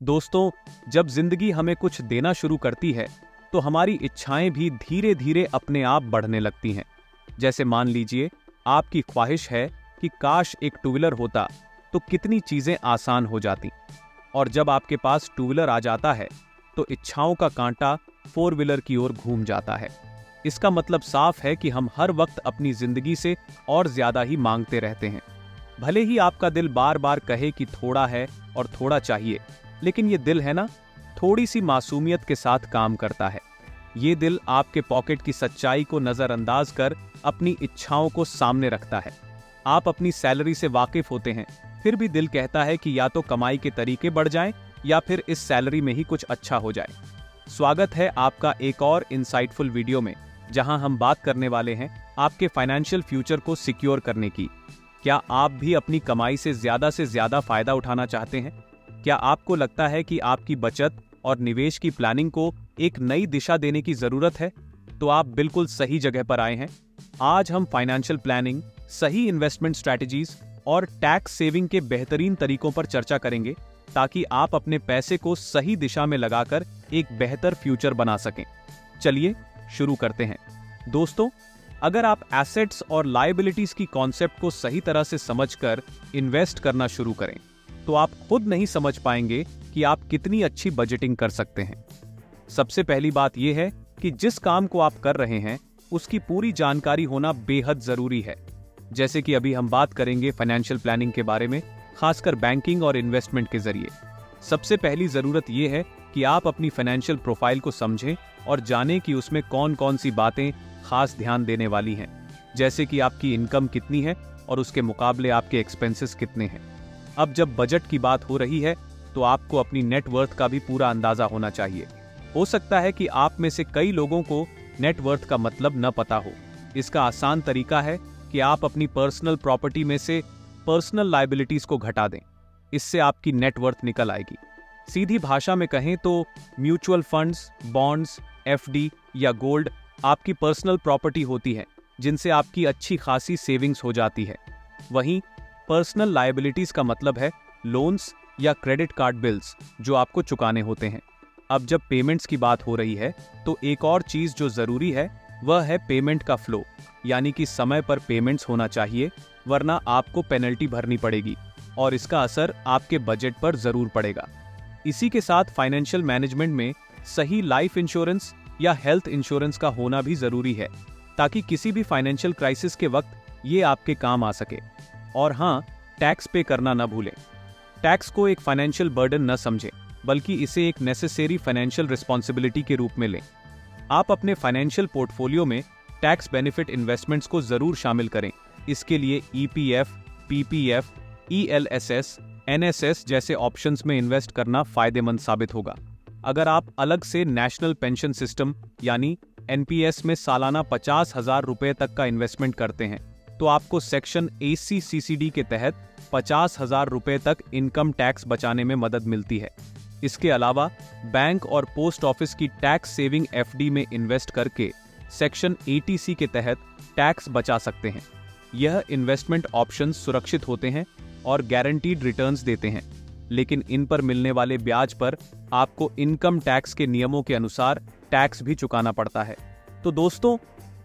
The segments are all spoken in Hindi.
दोस्तों, जब जिंदगी हमें कुछ देना शुरू करती है तो हमारी इच्छाएं भी धीरे धीरे अपने आप बढ़ने लगती हैं। जैसे मान लीजिए, आपकी ख्वाहिश है कि काश एक टू व्हीलर होता तो कितनी चीजें आसान हो जाती। और जब आपके पास टू व्हीलर आ जाता है तो इच्छाओं का कांटा फोर व्हीलर की ओर घूम जाता है। इसका मतलब साफ है कि हम हर वक्त अपनी जिंदगी से और ज्यादा ही मांगते रहते हैं। भले ही आपका दिल बार बार कहे कि थोड़ा है और थोड़ा चाहिए, लेकिन ये दिल है ना, थोड़ी सी मासूमियत के साथ काम करता है। ये दिल आपके पॉकेट की सच्चाई को नजरअंदाज कर अपनी इच्छाओं को सामने रखता है। आप अपनी सैलरी से वाकिफ होते हैं, फिर भी दिल कहता है कि या तो कमाई के तरीके बढ़ जाएं या फिर इस सैलरी में ही कुछ अच्छा हो जाए। स्वागत है आपका एक और इंसाइटफुल वीडियो में, जहां हम बात करने वाले हैं आपके फाइनेंशियल फ्यूचर को सिक्योर करने की। क्या आप भी अपनी कमाई से ज्यादा फायदा उठाना चाहते हैं? क्या आपको लगता है कि आपकी बचत और निवेश की प्लानिंग को एक नई दिशा देने की जरूरत है? तो आप बिल्कुल सही जगह पर आए हैं। आज हम फाइनेंशियल प्लानिंग, सही इन्वेस्टमेंट स्ट्रैटेजीज और टैक्स सेविंग के बेहतरीन तरीकों पर चर्चा करेंगे, ताकि आप अपने पैसे को सही दिशा में लगाकर एक बेहतर फ्यूचर बना सकें। चलिए शुरू करते हैं। दोस्तों, अगर आप एसेट्स और लायबिलिटीज की कॉन्सेप्ट को सही तरह से समझकर इन्वेस्ट करना शुरू करें, तो आप खुद नहीं समझ पाएंगे कि आप कितनी अच्छी बजटिंग कर सकते हैं। सबसे पहली बात यह है कि जिस काम को आप कर रहे हैं उसकी पूरी जानकारी होना बेहद जरूरी है। जैसे कि अभी हम बात करेंगे फाइनेंशियल प्लानिंग के बारे में, खासकर बैंकिंग और इन्वेस्टमेंट के जरिए। सबसे पहली जरूरत यह है कि आप अपनी फाइनेंशियल प्रोफाइल को समझें और जानें कि उसमें कौन कौन सी बातें खास ध्यान देने वाली हैं। जैसे कि आपकी इनकम कितनी है और उसके मुकाबले आपके एक्सपेंसेस कितने हैं। अब जब बजट की बात हो रही है तो आपको अपनी नेटवर्थ का भी पूरा अंदाजा होना चाहिए। हो सकता है कि आप में से कई लोगों को नेटवर्थ का मतलब न पता हो। इसका आसान तरीका है कि आप अपनी पर्सनल प्रॉपर्टी में से पर्सनल लायबिलिटीज को घटा दें। इससे आपकी नेटवर्थ निकल आएगी। सीधी भाषा में कहें तो म्यूचुअल फंड्स, बॉन्ड्स, एफडी या गोल्ड आपकी पर्सनल प्रॉपर्टी होती है, जिनसे आपकी अच्छी खासी सेविंग्स हो जाती है। वहीं पर्सनल लायबिलिटीज का मतलब है लोन्स या क्रेडिट कार्ड बिल्स, जो आपको चुकाने होते हैं। अब जब पेमेंट्स की बात हो रही है तो एक और चीज जो जरूरी है वह है पेमेंट का फ्लो, यानी कि समय पर पेमेंट्स होना चाहिए, वरना आपको पेनल्टी भरनी पड़ेगी और इसका असर आपके बजट पर जरूर पड़ेगा। इसी के साथ फाइनेंशियल मैनेजमेंट में सही लाइफ इंश्योरेंस या हेल्थ इंश्योरेंस का होना भी जरूरी है, ताकि किसी भी फाइनेंशियल क्राइसिस के वक्त ये आपके काम आ सके। और हाँ, टैक्स पे करना न भूलें। टैक्स को एक फाइनेंशियल बर्डन न समझें, बल्कि इसे एक नेसेसरी फाइनेंशियल रिस्पॉन्सिबिलिटी के रूप में लें। आप अपने फाइनेंशियल पोर्टफोलियो में टैक्स बेनिफिट इन्वेस्टमेंट्स को जरूर शामिल करें। इसके लिए ईपीएफ, पीपीएफ, ईएलएसएस, एनएसएस जैसे ऑप्शंस में इन्वेस्ट करना फायदेमंद साबित होगा। अगर आप अलग से नेशनल पेंशन सिस्टम यानी एनपीएस में सालाना 50,000 रुपए तक का इन्वेस्टमेंट करते हैं, तो आपको सेक्शन ACCCD के तहत 50,000 रुपए तक इनकम टैक्स बचाने में मदद मिलती है। इसके अलावा बैंक और पोस्ट ऑफिस की टैक्स सेविंग एफडी में इन्वेस्ट करके सेक्शन 80C के तहत टैक्स बचा सकते हैं। यह इन्वेस्टमेंट ऑप्शंस सुरक्षित होते हैं और गारंटीड रिटर्न्स देते हैं, लेकिन इन पर मिलने वाले ब्याज पर आपको इनकम टैक्स के नियमों के अनुसार टैक्स भी चुकाना पड़ता है। तो दोस्तों,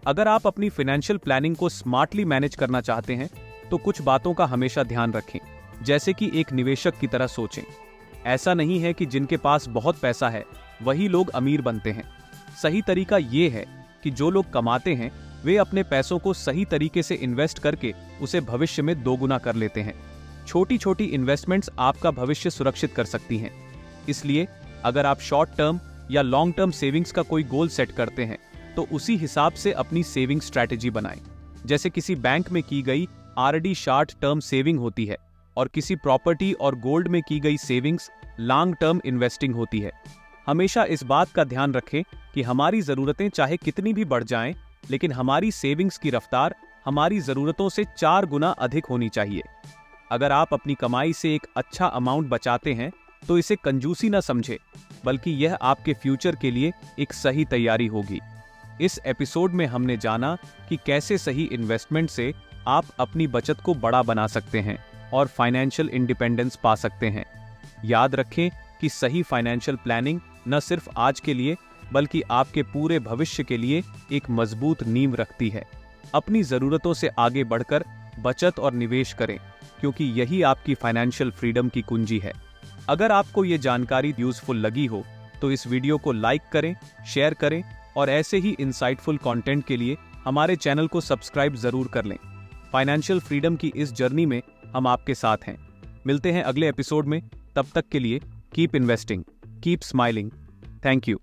अगर आप अपनी फाइनेंशियल प्लानिंग को स्मार्टली मैनेज करना चाहते हैं तो कुछ बातों का हमेशा ध्यान रखें। जैसे कि एक निवेशक की तरह सोचें। ऐसा नहीं है कि जिनके पास बहुत पैसा है वही लोग अमीर बनते हैं। सही तरीका ये है कि जो लोग कमाते हैं वे अपने पैसों को सही तरीके से इन्वेस्ट करके उसे भविष्य में दोगुना कर लेते हैं। छोटी छोटी इन्वेस्टमेंट्स आपका भविष्य सुरक्षित कर सकती हैं। इसलिए अगर आप शॉर्ट टर्म या लॉन्ग टर्म सेविंग्स का कोई गोल सेट करते हैं तो उसी हिसाब से अपनी सेविंग स्ट्रैटेजी बनाएं। जैसे किसी बैंक में की गई आरडी शॉर्ट टर्म सेविंग होती है और किसी प्रॉपर्टी और गोल्ड में की गई सेविंग्स लॉन्ग टर्म इन्वेस्टिंग होती है। हमेशा इस बात का ध्यान रखें कि हमारी जरूरतें चाहे कितनी भी बढ़ जाएं, लेकिन हमारी सेविंग्स की रफ्तार हमारी जरूरतों से 4 गुना अधिक होनी चाहिए। अगर आप अपनी कमाई से एक अच्छा अमाउंट बचाते हैं तो इसे कंजूसी न समझें, बल्कि यह आपके फ्यूचर के लिए एक सही तैयारी होगी। इस एपिसोड में हमने जाना कि कैसे सही इन्वेस्टमेंट से आप अपनी बचत को बड़ा बना सकते हैं और फाइनेंशियल इंडिपेंडेंस पा सकते हैं। याद रखें कि सही फाइनेंशियल प्लानिंग न सिर्फ आज के लिए बल्कि आपके पूरे भविष्य के लिए एक मजबूत नींव रखती है। अपनी जरूरतों से आगे बढ़कर बचत और निवेश करें, क्योंकि यही आपकी फाइनेंशियल फ्रीडम की कुंजी है। अगर आपको ये जानकारी यूजफुल लगी हो तो इस वीडियो को लाइक करें, शेयर करें और ऐसे ही इंसाइटफुल कंटेंट के लिए हमारे चैनल को सब्सक्राइब जरूर कर लें। फाइनेंशियल फ्रीडम की इस जर्नी में हम आपके साथ हैं। मिलते हैं अगले एपिसोड में, तब तक के लिए keep investing, keep smiling. Thank you.